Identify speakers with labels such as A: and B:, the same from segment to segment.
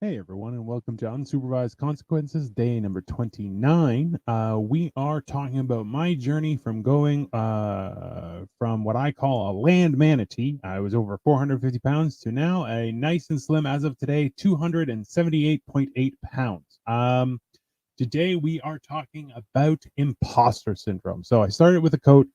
A: Hey everyone, and welcome to Unsupervised Consequences, day number 29. We are talking about my journey from going from what I call a land manatee. I was over 450 pounds to now a nice and slim, as of today, 278.8 pounds. Today we are talking about imposter syndrome. So I started with a quote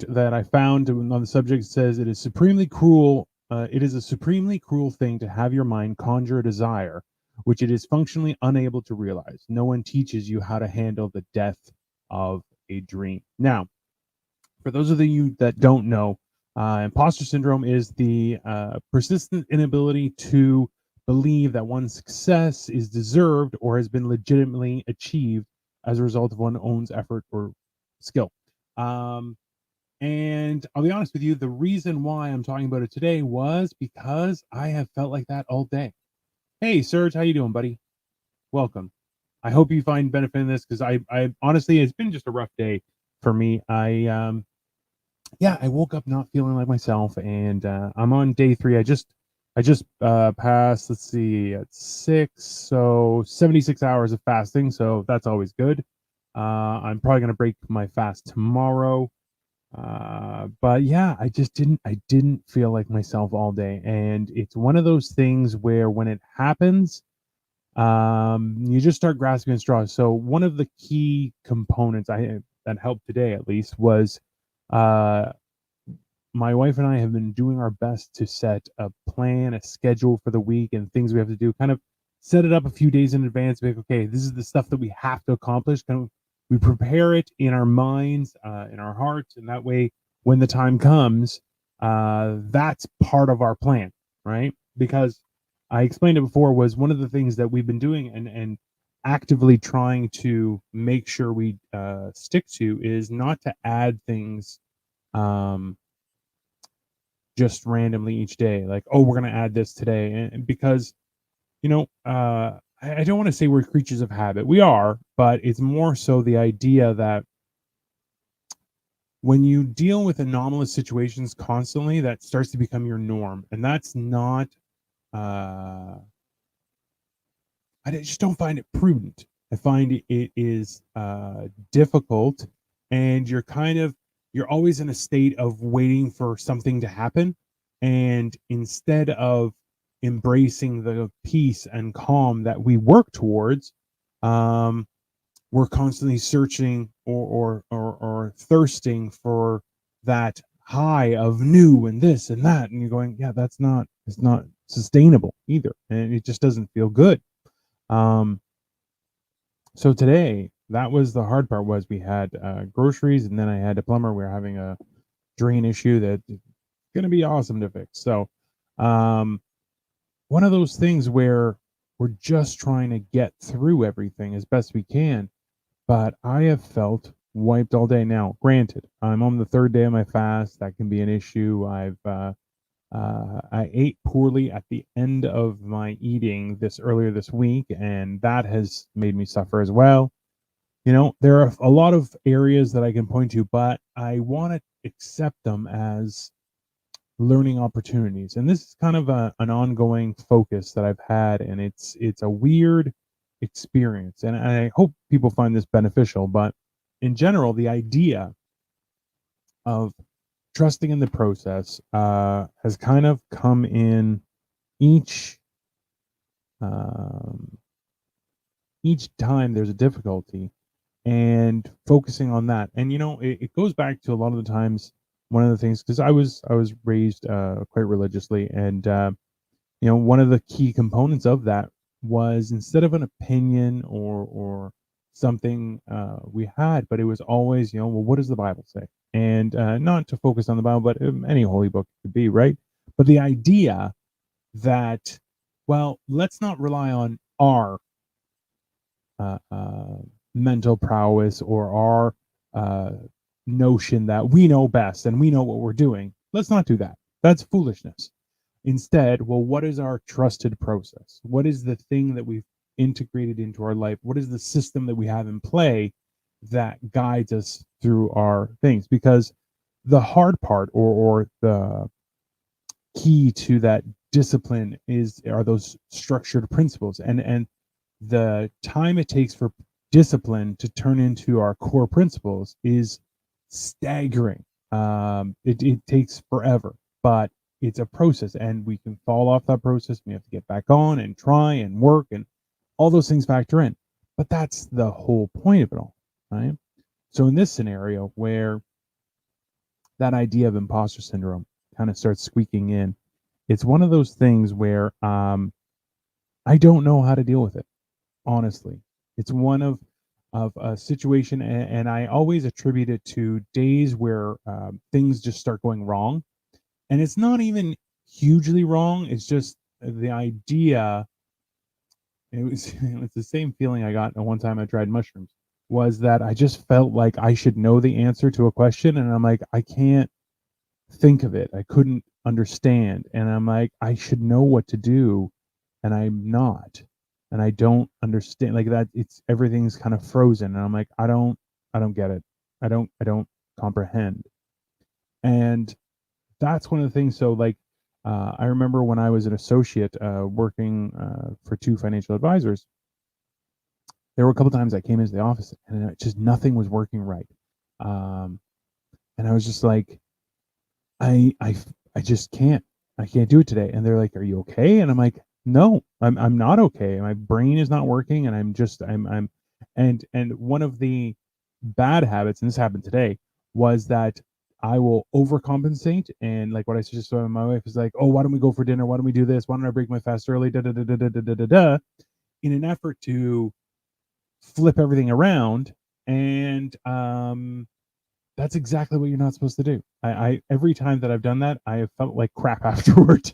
A: that I found on the subject. Says it is supremely cruel. It is a supremely cruel thing to have your mind conjure a desire which it is functionally unable to realize. No one teaches you how to handle the death of a dream. Now, for those of you that don't know, imposter syndrome is the persistent inability to believe that one's success is deserved or has been legitimately achieved as a result of one's own effort or skill. Um, and I'll be honest with you, the reason why I'm talking about it today was because I have felt like that all day. Hey, Serge, how you doing, buddy? Welcome. I hope you find benefit in this because I honestly, it's been just a rough day for me. I woke up not feeling like myself, and I'm on day 3. I just passed. Let's see, at 6, so 76 hours of fasting. So that's always good. I'm probably gonna break my fast tomorrow. But yeah, I didn't feel like myself all day, and it's one of those things where when it happens, you just start grasping at straws. So one of the key components I that helped today, at least, was uh my wife and I have been doing our best to set a plan, a schedule for the week, and things we have to do. Kind of set it up a few days in advance. Like, okay, this is the stuff that we have to accomplish. We prepare it in our minds, in our hearts, and that way, when the time comes, that's part of our plan, right? Because I explained it before, was one of the things that we've been doing and actively trying to make sure we stick to is not to add things. Um, just randomly each day, like, oh, we're going to add this today. And because I don't want to say we're creatures of habit. We are, but it's more so the idea that when you deal with anomalous situations constantly, that starts to become your norm, and that's not uh I just don't find it prudent. I find it is difficult, and you're always in a state of waiting for something to happen, and instead of embracing the peace and calm that we work towards, um, we're constantly searching or thirsting for that high of new and this and that, and you're going, yeah, it's not sustainable either, and it just doesn't feel good. um, so today, that was the hard part. Was we had groceries, and then I had a plumber. We were having a drain issue that's going to be awesome to fix. So, um, one of those things where we're just trying to get through everything as best we can. But I have felt wiped all day. Now, granted, I'm on the 3rd day of my fast. That can be an issue. I ate poorly at the end of my eating this earlier this week, and that has made me suffer as well. There are a lot of areas that I can point to, but I want to accept them as learning opportunities. And this is kind of an ongoing focus that I've had, and it's a weird experience. And I hope people find this beneficial. But in general, the idea of trusting in the process has kind of come in each um, each time there's a difficulty, and focusing on that. And it goes back to a lot of the times, one of the things, because I was raised quite religiously, and one of the key components of that was, instead of an opinion or something we had, but it was always, well, what does the Bible say? And not to focus on the Bible, but any holy book could be, right? But the idea that, well, let's not rely on our uh, uh, mental prowess or our notion that we know best and we know what we're doing. Let's not do that. That's foolishness. Instead, well, what is our trusted process? What is the thing that we've integrated into our life? What is the system that we have in play that guides us through our things? Because the hard part, or the key to that discipline are those structured principles, and the time it takes for discipline to turn into our core principles is staggering. It takes forever, but it's a process, and we can fall off that process. We have to get back on and try and work, and all those things factor in. But that's the whole point of it all, right? So in this scenario where that idea of imposter syndrome kind of starts squeaking in, it's one of those things where I don't know how to deal with it, honestly. It's one of a situation, and I always attribute it to days where things just start going wrong, and it's not even hugely wrong. It's just the idea. It was the same feeling I got one time I tried mushrooms. Was that I just felt like I should know the answer to a question, and I'm like, I can't think of it. I couldn't understand, and I'm like, I should know what to do, and I'm not, and I don't understand like that. It's everything's kind of frozen, and I'm like, I don't get it. I don't comprehend, and that's one of the things. So like, I remember when I was an associate working for two financial advisors, there were a couple times I came into the office and it just nothing was working right, um, and I was just like, I I I just can't. I can't do it today. And they're like, "Are you okay?" And I'm like, "No, I'm not okay. My brain is not working, and I'm." And one of the bad habits, and this happened today, was that I will overcompensate. And like what I suggested to my wife is like, "Oh, why don't we go for dinner? Why don't we do this? Why don't I break my fast early?" Da da da da da da da da da. In an effort to flip everything around, and that's exactly what you're not supposed to do. I every time that I've done that, I have felt like crap afterward.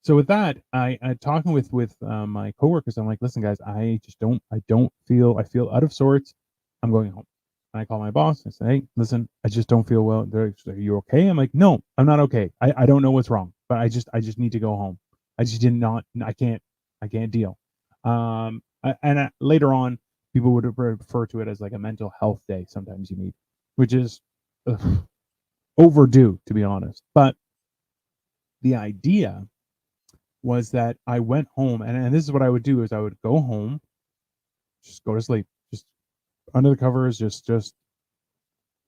A: So with that, I talking with my coworkers. I'm like, listen, guys, I don't feel I feel out of sorts. I'm going home. And I call my boss. I say, hey, listen, I just don't feel well. They're like, are you okay? I'm like, no, I'm not okay. I don't know what's wrong, but I just need to go home. I just did not. I can't deal. Later on, people would refer to it as like a mental health day. Sometimes you need, which is ugh, overdue, to be honest. But the idea was that I went home, and this is what I would do is I would go home, just go to sleep, just under the covers, just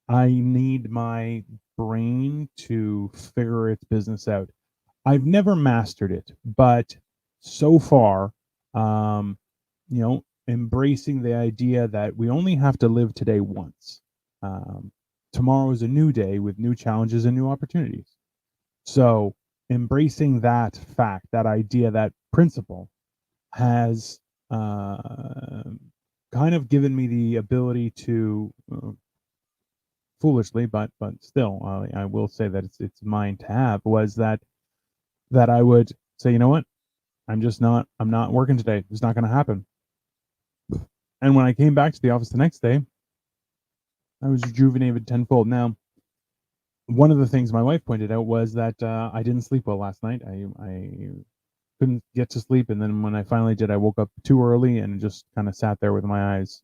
A: I need my brain to figure its business out. I've never mastered it, but so far, um, embracing the idea that we only have to live today once. Um, Tomorrow is a new day with new challenges and new opportunities. So embracing that fact, that idea, that principle has uh, kind of given me the ability to foolishly, but still, I will say that it's mine to have. Was that I would say, you know what, I'm not working today. It's not going to happen. And when I came back to the office the next day, I was rejuvenated tenfold. Now, one of the things my wife pointed out was that I didn't sleep well last night. I couldn't get to sleep, and then when I finally did, I woke up too early and just kind of sat there with my eyes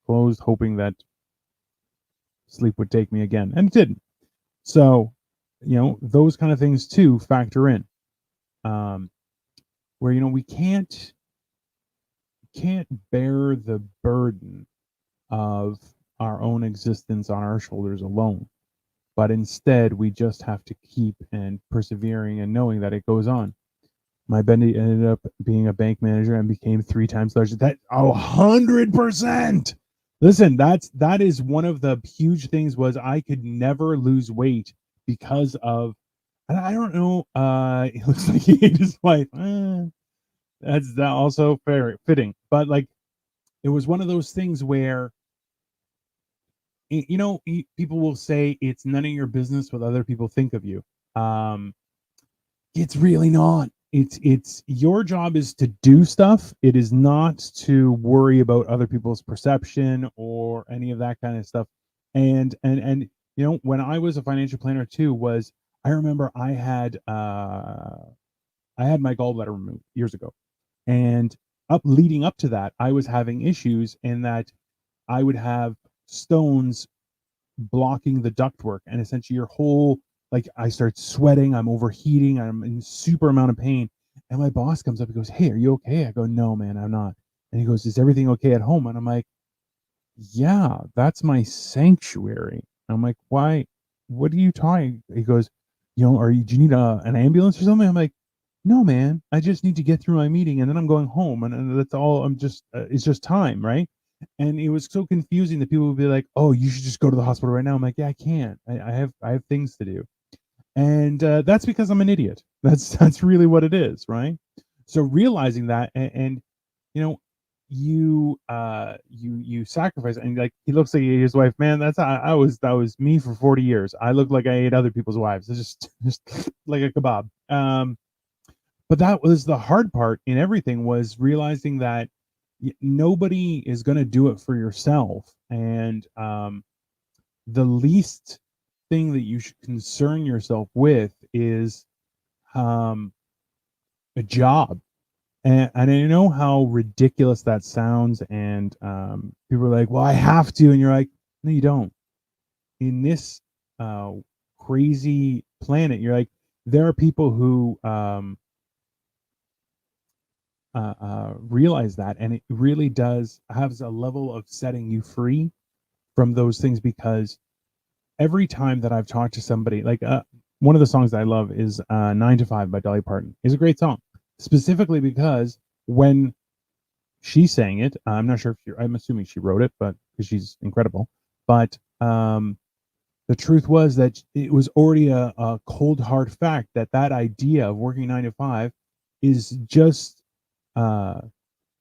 A: closed, hoping that sleep would take me again, and it didn't. So, those kind of things too factor in, um, where we can't bear the burden of our own existence on our shoulders alone, but instead we just have to keep and persevering and knowing that it goes on. My Bendy ended up being a bank manager and became 3 times larger. That 100%. Listen, that is one of the huge things. Was I could never lose weight because of, and I don't know. It looks like he ate his wife. That's that also fair fitting, but like it was one of those things where people will say it's none of your business what other people think of you. Um, It's really not. It's your job is to do stuff. It is not to worry about other people's perception or any of that kind of stuff. And when I was a financial planner too, was I remember I had my gallbladder removed years ago, and up leading up to that, I was having issues in that I would have stones blocking the ductwork, and essentially your whole like I start sweating, I'm overheating, I'm in super amount of pain. And my boss comes up and goes, "Hey, are you okay?" I go, "No, man, I'm not." And he goes, "Is everything okay at home?" And I'm like, "Yeah, that's my sanctuary." I'm like, "Why? What are you talking?" He goes, do you need an ambulance or something?" I'm like, "No, man, I just need to get through my meeting and then I'm going home, and that's all. It's just time, right?" And it was so confusing that people would be like, "Oh, you should just go to the hospital right now." I'm like, "Yeah, I can't. I have things to do." And that's because I'm an idiot. That's really what it is, right? So realizing that, and you know, you sacrifice, and like he looks like his wife. Man, that was me for 40 years. I looked like I ate other people's wives. It's just like a kebab. But that was the hard part in everything, was realizing that nobody is going to do it for yourself, and the least thing that you should concern yourself with is um, a job. And I know how ridiculous that sounds. And people are like, "Well, I have to." And you're like, "No, you don't." In this uh, crazy planet, you're like, there are people who realize that. And it really does have a level of setting you free from those things, because every time that I've talked to somebody, like one of the songs that I love is 9 to 5 by Dolly Parton. Is a great song, specifically because when she sang it, I'm not sure if I'm assuming she wrote it, but because she's incredible. But the truth was that it was already a cold hard fact that that idea of working 9 to 5 is just uh,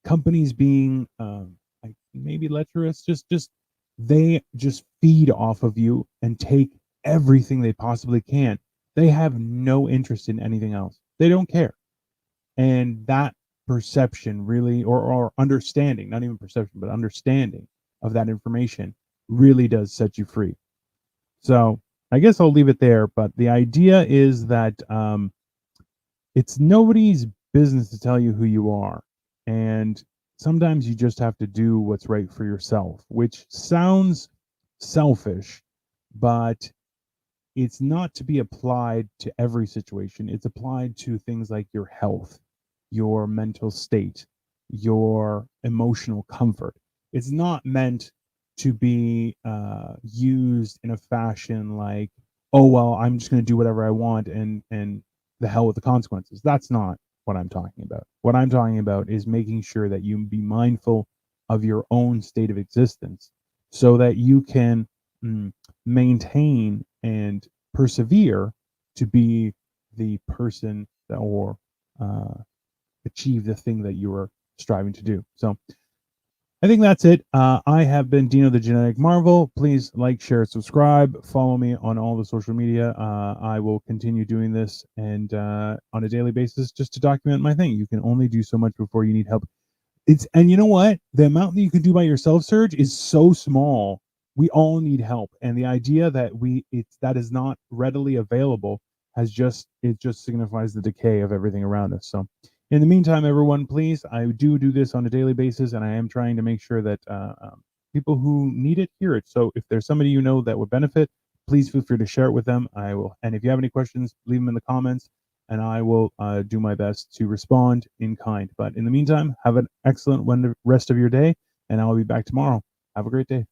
A: companies being like maybe lecherous, just they just feed off of you and take everything they possibly can. They have no interest in anything else. They don't care. And that perception really, or understanding, not even perception, but understanding of that information really does set you free. So I guess I'll leave it there. But the idea is that it's nobody's business to tell you who you are. And sometimes you just have to do what's right for yourself, which sounds selfish, but it's not to be applied to every situation. It's applied to things like your health, your mental state, your emotional comfort. It's not meant to be used in a fashion like, "Oh well, I'm just going to do whatever I want, and the hell with the consequences." That's not what I'm talking about. What I'm talking about is making sure that you be mindful of your own state of existence, so that you can mm, maintain and persevere to be the person that, or uh, achieve the thing that you are striving to do. So I think that's it. I have been Dino the Genetic Marvel. Please like, share, subscribe. Follow me on all the social media. I will continue doing this and on a daily basis, just to document my thing. You can only do so much before you need help. And you know what? The amount that you can do by yourself, Serge, is so small. We all need help. And the idea that that is not readily available it just signifies the decay of everything around us. So in the meantime, everyone, please, I do this on a daily basis, and I am trying to make sure that people who need it hear it. So if there's somebody you know that would benefit, please feel free to share it with them. I will. And if you have any questions, leave them in the comments, and I will do my best to respond in kind. But in the meantime, have an excellent rest of your day, and I'll be back tomorrow. Have a great day.